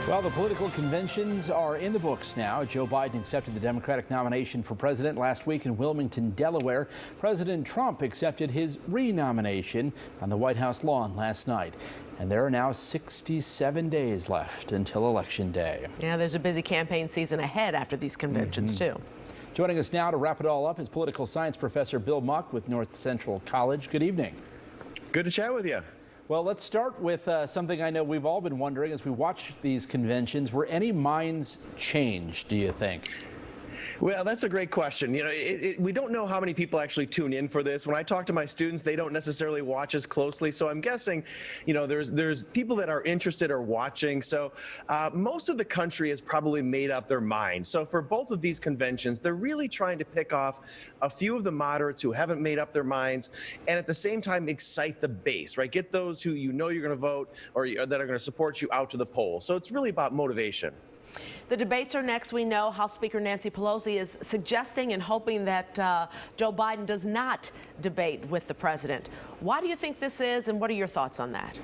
Well, the political conventions are in the books now. Joe Biden accepted the Democratic nomination for president last week in Wilmington, Delaware. President Trump accepted his renomination on the White House lawn last night. And there are now 67 days left until Election Day. Yeah, there's a busy campaign season ahead after these conventions, too. Joining us now to wrap it all up is political science professor Bill Muck with North Central College. Good evening. Good to chat with you. Well, let's start with something I know we've all been wondering as we watch these conventions. Were any minds changed, do you think? Well, that's a great question. You know, we don't know how many people actually tune in for this. When I talk to my students, they don't necessarily watch as closely. So I'm guessing, you know, there's people that are interested or watching. So most of the country has probably made up their mind. So for both of these conventions, they're really trying to pick off a few of the moderates who haven't made up their minds, and at the same time excite the base, right? Get those who you know you're going to vote or that are going to support you out to the polls. So it's really about motivation. The debates are next. We know House Speaker Nancy Pelosi is suggesting and hoping that Joe Biden does not debate with the president. Why do you think this is, and what are your thoughts on that?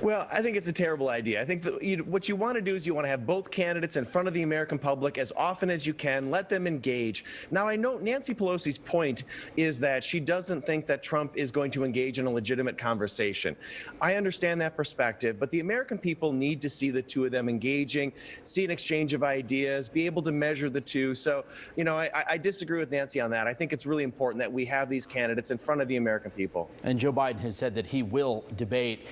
Well, I think it's a terrible idea. I think that what you want to do is you want to have both candidates in front of the American public as often as you can. Let them engage. Now, I know Nancy Pelosi's point is that she doesn't think that Trump is going to engage in a legitimate conversation. I understand that perspective, but the American people need to see the two of them engaging, see an exchange of ideas, be able to measure the two. So, you know, I disagree with Nancy on that. I think it's really important that we have these candidates in front of the American people. And Joe Biden has said that he will debate.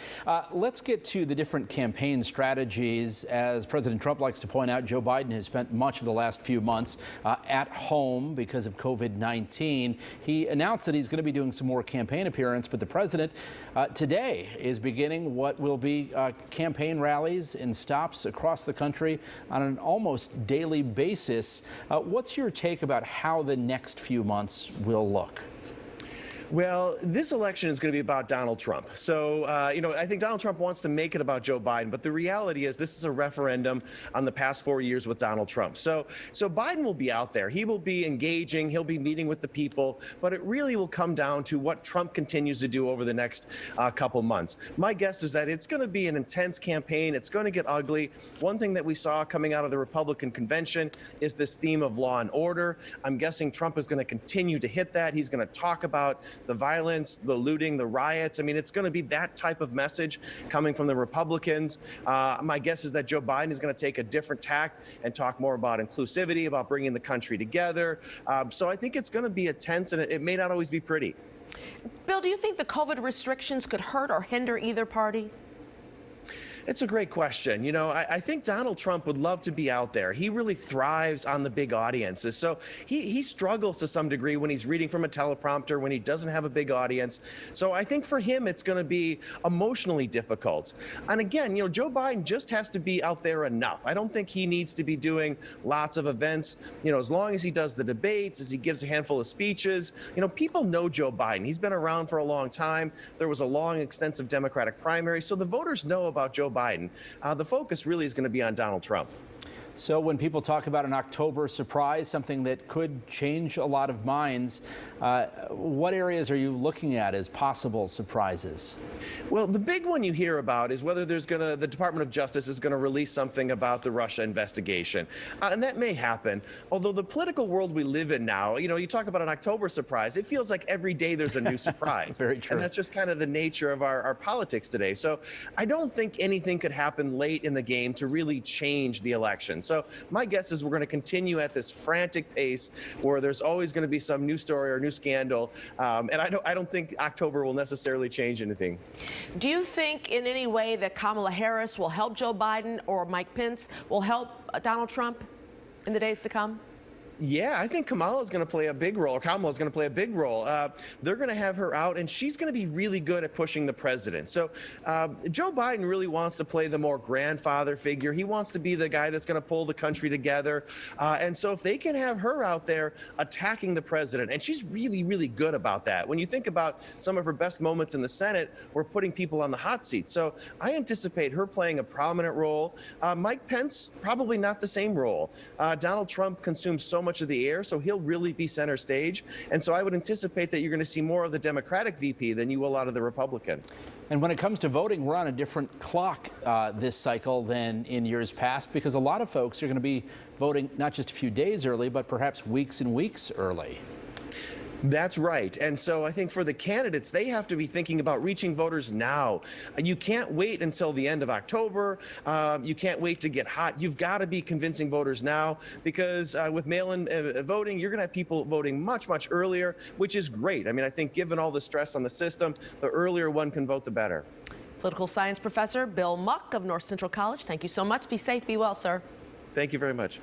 Let's get to the different campaign strategies. As President Trump likes to point out, Joe Biden has spent much of the last few months at home because of COVID-19. He announced that he's going to be doing some more campaign appearances, but the president today is beginning what will be campaign rallies and stops across the country on an almost daily basis. What's your take about how the next few months will look? Well, this election is going to be about Donald Trump. So, you know, I think Donald Trump wants to make it about Joe Biden, but the reality is this is a referendum on the past 4 years with Donald Trump. So Biden will be out there. He will be engaging. He'll be meeting with the people, but it really will come down to what Trump continues to do over the next couple months. My guess is that it's going to be an intense campaign. It's going to get ugly. One thing that we saw coming out of the Republican convention is this theme of law and order. I'm guessing Trump is going to continue to hit that. He's going to talk about the violence, the looting, the riots. I mean, it's going to be that type of message coming from the Republicans. My guess is that Joe Biden is going to take a different tack and talk more about inclusivity, about bringing the country together. So I think it's going to be tense, and it may not always be pretty. Bill, do you think the COVID restrictions could hurt or hinder either party? It's a great question. You know, I think Donald Trump would love to be out there. He really thrives on the big audiences. So he struggles to some degree when he's reading from a teleprompter, when he doesn't have a big audience. So I think for him, it's going to be emotionally difficult. And again, you know, Joe Biden just has to be out there enough. I don't think he needs to be doing lots of events. You know, as long as he does the debates, as he gives a handful of speeches, you know, people know Joe Biden. He's been around for a long time. There was a long, extensive Democratic primary. So the voters know about Joe Biden. The focus really is going to be on Donald Trump. So when people talk about an October surprise, something that could change a lot of minds, what areas are you looking at as possible surprises? Well, the big one you hear about is whether the Department of Justice is going to release something about the Russia investigation. And that may happen. Although the political world we live in now, you know, you talk about an October surprise, it feels like every day there's a new surprise. Very true. And that's just kind of the nature of our politics today. So I don't think anything could happen late in the game to really change the election. So my guess is we're going to continue at this frantic pace where there's always going to be some new story or new scandal. And I don't think October will necessarily change anything. Do you think in any way that Kamala Harris will help Joe Biden or Mike Pence will help Donald Trump in the days to come? Yeah, I think Kamala is going to play a big role, or Kamala is going to play a big role. They're going to have her out, and she's going to be really good at pushing the president. So Joe Biden really wants to play the more grandfather figure. He wants to be the guy that's going to pull the country together. And so if they can have her out there attacking the president, and she's really, really good about that. When you think about some of her best moments in the Senate, we're putting people on the hot seat. So I anticipate her playing a prominent role. Mike Pence, probably not the same role. Donald Trump consumes so much of the air, so he'll really be center stage. And so I would anticipate that you're going to see more of the Democratic VP than you will out of the Republican. And when it comes to voting, we're on a different clock this cycle than in years past, because a lot of folks are going to be voting not just a few days early, but perhaps weeks and weeks early. That's right. And so I think for the candidates, they have to be thinking about reaching voters now. You can't wait until the end of October. You can't wait to get hot. You've got to be convincing voters now, because with mail-in voting, you're going to have people voting much, much earlier, which is great. I mean, I think given all the stress on the system, the earlier one can vote, the better. Political science professor Bill Muck of North Central College, thank you so much. Be safe, be well, sir. Thank you very much.